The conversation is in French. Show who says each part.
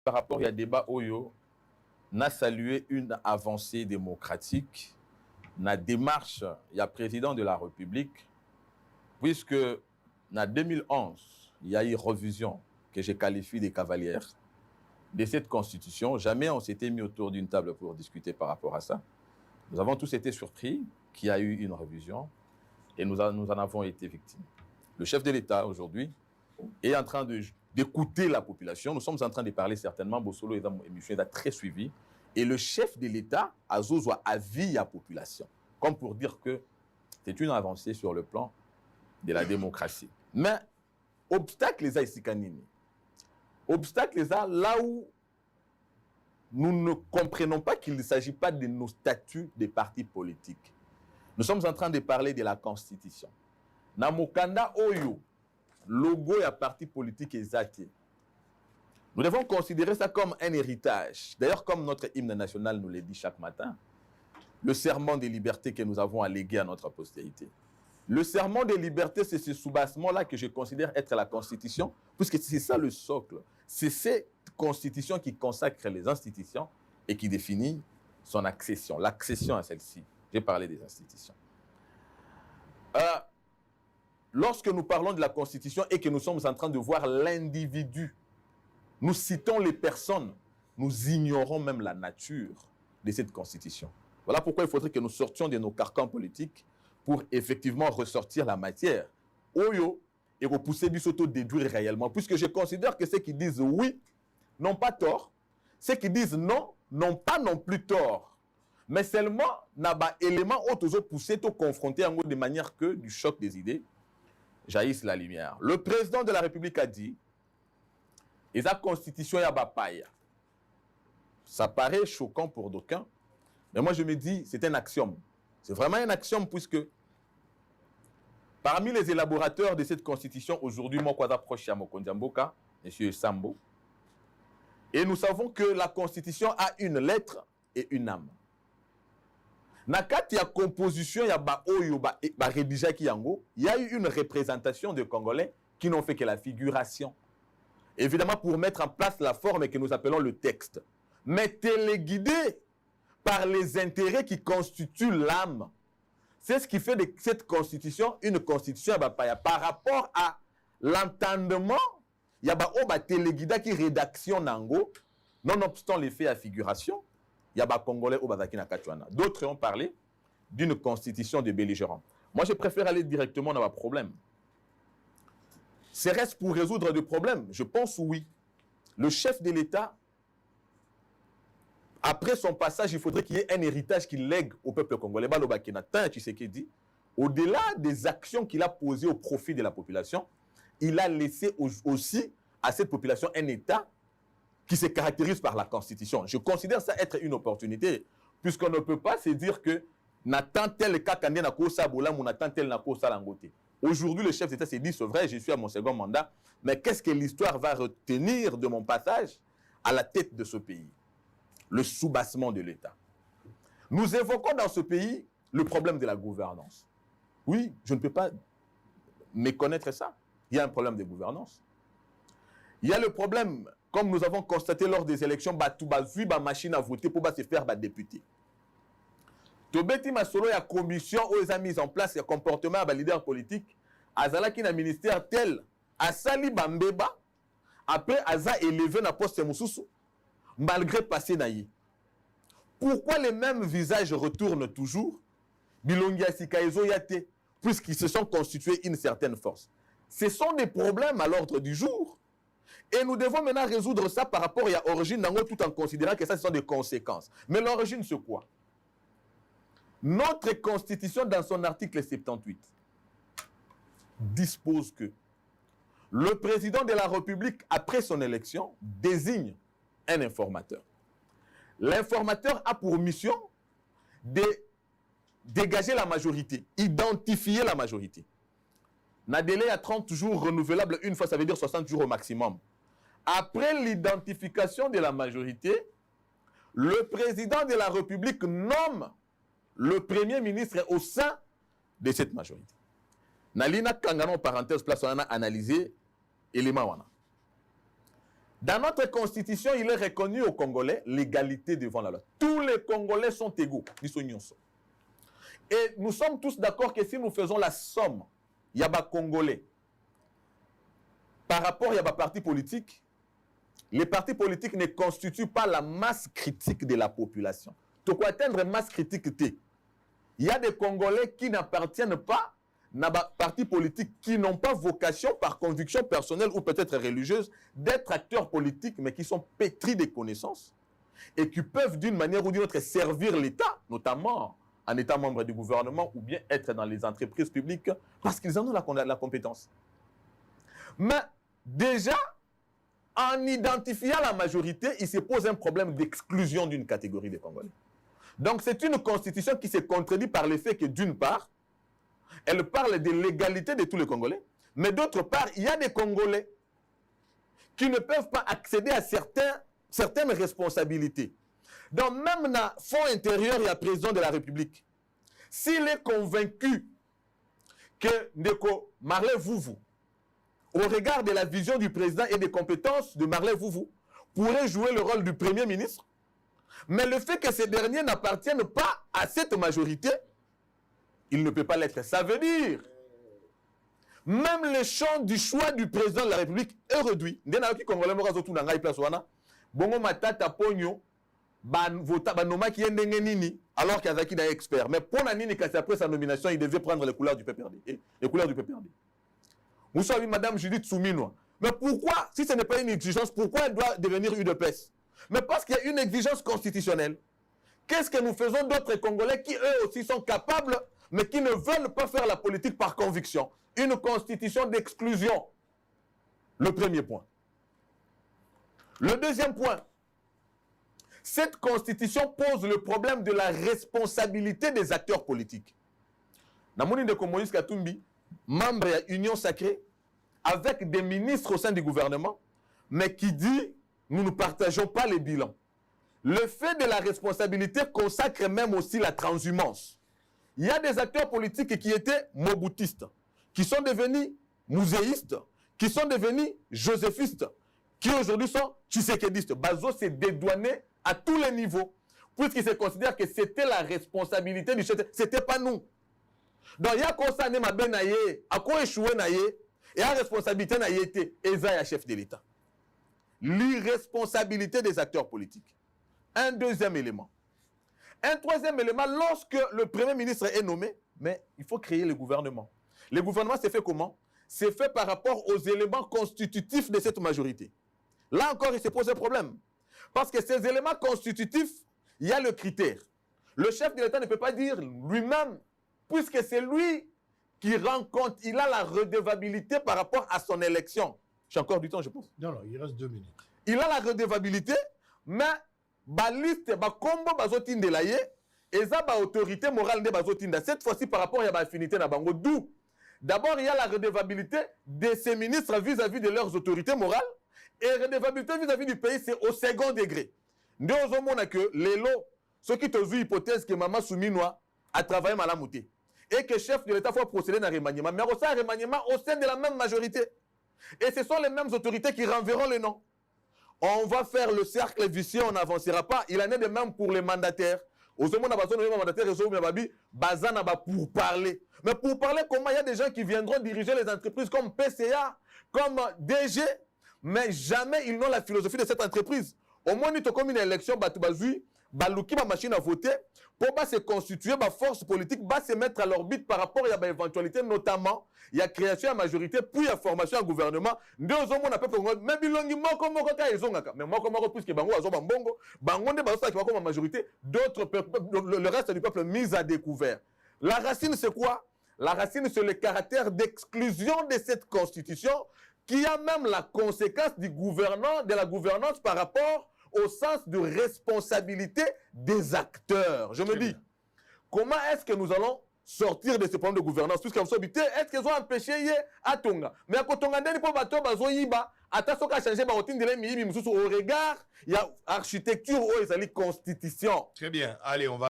Speaker 1: par rapport à débat Oyo, n'a salué une avancée démocratique, na démarche, il y a président de la République, puisque en 2011, il y a eu révision que je qualifie de cavalière de cette constitution. Jamais on s'était mis autour d'une table pour discuter par rapport à ça. Nous avons tous été surpris qu'il y a eu une révision et nous en avons été victimes. Le chef de l'État aujourd'hui est en train d'écouter la population. Nous sommes en train de parler certainement, Bossolo est dans mon émission, il a très suivi. Et le chef de l'État a zozoa avis à la population, comme pour dire que c'est une avancée sur le plan de la démocratie. Mais, obstacle les a ici canini. Obstacle les a là où nous ne comprenons pas qu'il ne s'agit pas de nos statuts des partis politiques. Nous sommes en train de parler de la Constitution. Namokanda Oyo, logo et parti politique exacté. Nous devons considérer ça comme un héritage. D'ailleurs, comme notre hymne national nous le dit chaque matin, le serment des libertés que nous avons allégué à notre postérité. Le serment des libertés, c'est ce soubassement-là que je considère être la Constitution, puisque c'est ça le socle. C'est cette Constitution qui consacre les institutions et qui définit son accession, l'accession à celle-ci. J'ai parlé des institutions. Lorsque nous parlons de la Constitution et que nous sommes en train de voir l'individu, nous citons les personnes, nous ignorons même la nature de cette Constitution. Voilà pourquoi il faudrait que nous sortions de nos carcans politiques pour effectivement ressortir la matière. Oyo, et repousser du s'auto-déduire réellement, puisque je considère que ceux qui disent oui n'ont pas tort, ceux qui disent non n'ont pas non plus tort. Mais seulement, n'a pas élément auto poussé, to confronter en de manière que du choc des idées jaillisse la lumière. Le président de la République a dit, et sa constitution est à Bapaya. Ça paraît choquant pour d'aucuns, mais moi je me dis, c'est un axiome. C'est vraiment un axiome puisque parmi les élaborateurs de cette constitution, aujourd'hui, moi, je approche à Mokondiamboka, M. Sambo, et nous savons que la constitution a une lettre et une âme. Nakati ya composition ya ba oyo ba rédigé ki yango, il y a eu une représentation de Congolais qui n'ont fait que la figuration. Évidemment pour mettre en place la forme que nous appelons le texte. Mais téléguidé par les intérêts qui constituent l'âme. C'est ce qui fait de cette constitution une constitution par rapport à l'entendement. Il y a ba téléguida qui rédaction nango, nonobstant l'effet à figuration. Il y a des Congolais au Bazaki na Kachouana. D'autres ont parlé d'une constitution de belligérants. Moi, je préfère aller directement dans le problème. Serait-ce pour résoudre des problèmes? Je pense oui. Le chef de l'État, après son passage, il faudrait qu'il y ait un héritage qu'il lègue au peuple congolais. Au-delà des actions qu'il a posées au profit de la population, il a laissé aussi à cette population un État qui se caractérise par la Constitution. Je considère ça être une opportunité, puisqu'on ne peut pas se dire que n'attend tel cas kandé na kosa bola ou n'attend tel na kosa langote. Aujourd'hui, le chef d'État s'est dit, c'est vrai, je suis à mon second mandat, mais qu'est-ce que l'histoire va retenir de mon passage à la tête de ce pays? Le soubassement de l'État. Nous évoquons dans ce pays le problème de la gouvernance. Oui, je ne peux pas méconnaître ça. Il y a un problème de gouvernance. Il y a le problème, comme nous avons constaté lors des élections, machine à voter pour se faire député. Tobeti Masolo, il y a commission où ils ont mis en place le comportement des leaders politiques. Azala qui na ministère tel, Asali Bambeba, après Aza élevé na poste Moussoussou, malgré passé naïe. Pourquoi les mêmes visages retournent toujours? Bilongia Sikaezo Yate, puisqu'ils se sont constitués une certaine force. Ce sont des problèmes à l'ordre du jour. Et nous devons maintenant résoudre ça par rapport à l'origine, tout en considérant que ça, ce sont des conséquences. Mais l'origine, c'est quoi? Notre Constitution, dans son article 78, dispose que le président de la République, après son élection, désigne un informateur. L'informateur a pour mission de dégager la majorité, identifier la majorité. Un délai à 30 jours renouvelable une fois, ça veut dire 60 jours au maximum. Après l'identification de la majorité, le président de la République nomme le premier ministre au sein de cette majorité. Nalina Kangano, parenthèse, place, on a analysé élément. Dans notre constitution, il est reconnu aux Congolais l'égalité devant la loi. Tous les Congolais sont égaux. Et nous sommes tous d'accord que si nous faisons la somme, il y a des Congolais, par rapport à des partis politiques, les partis politiques ne constituent pas la masse critique de la population. Tu peux atteindre la masse critique. Il y a des Congolais qui n'appartiennent pas à des partis politiques, qui n'ont pas vocation, par conviction personnelle ou peut-être religieuse, d'être acteurs politiques, mais qui sont pétris de connaissances et qui peuvent d'une manière ou d'une autre servir l'État, notamment en étant membre du gouvernement ou bien être dans les entreprises publiques, parce qu'ils en ont la compétence. Mais déjà, en identifiant la majorité, il se pose un problème d'exclusion d'une catégorie de Congolais. Donc c'est une constitution qui se contredit par le fait que d'une part, elle parle de l'égalité de tous les Congolais, mais d'autre part, il y a des Congolais qui ne peuvent pas accéder à certaines responsabilités. Donc même dans le fonds intérieur, il y a le président de la République. S'il est convaincu que Ndeko Marley Vouvou, au regard de la vision du président et des compétences de Marley Vouvou, pourrait jouer le rôle du Premier ministre, mais le fait que ces derniers n'appartiennent pas à cette majorité, il ne peut pas l'être. Ça veut dire, même le champ du choix du président de la République est réduit. Alors qu'il y a un expert. Mais pour Nanini, après sa nomination, il devait prendre les couleurs du PPRD. Les couleurs du PPRD. Vous savez, Madame Judith Souminois. Mais pourquoi, si ce n'est pas une exigence, pourquoi elle doit devenir UDPS? Mais parce qu'il y a une exigence constitutionnelle. Qu'est-ce que nous faisons d'autres Congolais qui, eux aussi, sont capables, mais qui ne veulent pas faire la politique par conviction? Une constitution d'exclusion. Le premier point. Le deuxième point. Cette constitution pose le problème de la responsabilité des acteurs politiques. Namoni Ndeko Moïse Katumbi, membre de l'Union sacrée, avec des ministres au sein du gouvernement, mais qui dit nous ne partageons pas les bilans. Le fait de la responsabilité consacre même aussi la transhumance. Il y a des acteurs politiques qui étaient moboutistes, qui sont devenus muséistes, qui sont devenus joséphistes, qui aujourd'hui sont tshisekédistes. Bazo s'est dédouané à tous les niveaux, puisqu'il se considère que c'était la responsabilité du chef. Ce n'était pas nous. Donc, il y a qu'on s'en est ma benaye, à quoi échoué naye, et la responsabilité naye été, Eza chef de l'État. L'irresponsabilité des acteurs politiques. Un deuxième élément. Un troisième élément, lorsque le Premier ministre est nommé, mais il faut créer le gouvernement. Le gouvernement s'est fait comment? C'est fait par rapport aux éléments constitutifs de cette majorité. Là encore, il se pose un problème. Parce que ces éléments constitutifs, il y a le critère. Le chef de l'État ne peut pas dire lui-même, puisque c'est lui qui rend compte, il a la redevabilité par rapport à son élection. J'ai encore du temps, je pense.
Speaker 2: Non, non, il reste 2 minutes.
Speaker 1: Il a la redevabilité, mais la liste, la combo bazotinde la ye, et ça, la autorité morale de bazotinda. Cette fois-ci, par rapport à l'affinité na bango, d'où? D'abord, il y a la redevabilité de ces ministres vis-à-vis de leurs autorités morales, et la redevabilité vis-à-vis du pays, c'est au second degré. Nous avons que les lots, ceux qui te jouent hypothèse que Maman Souminois a travaillé malamouté, et que le chef de l'État faut procéder à un remaniement, mais aussi un remaniement au sein de la même majorité. Et ce sont les mêmes autorités qui renverront les noms. On va faire le cercle vicieux, on n'avancera pas. Il en est de même pour les mandataires. Aux hommes, on a besoin de mandataires et pour parler. Mais pour parler, comment il y a des gens qui viendront diriger les entreprises comme PCA, comme DG, mais jamais ils n'ont la philosophie de cette entreprise. Au moins, nous avons une élection, balouki ma machine à voter, pour se constituer, ma force politique, se mettre à l'orbite par rapport à l'éventualité, notamment, il y a création à majorité, puis il y a formation à gouvernement. Nous avons un peu mais bilongi moko moko ka ezongaka, mais moko moko puisque bango azo bambongo, bango ne bazo qui comme majorité, d'autres le reste du peuple mis à découvert. La racine c'est quoi? La racine c'est le caractère d'exclusion de cette constitution qui a même la conséquence du gouvernant, de la gouvernance par rapport au sens de responsabilité des acteurs. Je me dis, comment est-ce que nous allons sortir de ce problème de gouvernance? Puisqu'en sobité, est-ce qu'ils ont empêché à Tonga? Mais à Tonga, il faut bateau bazo yiba, attention qu'à changer ma routine de l'ennemi, au regard, il y a architecture ou il constitution.
Speaker 2: Très bien, allez, on va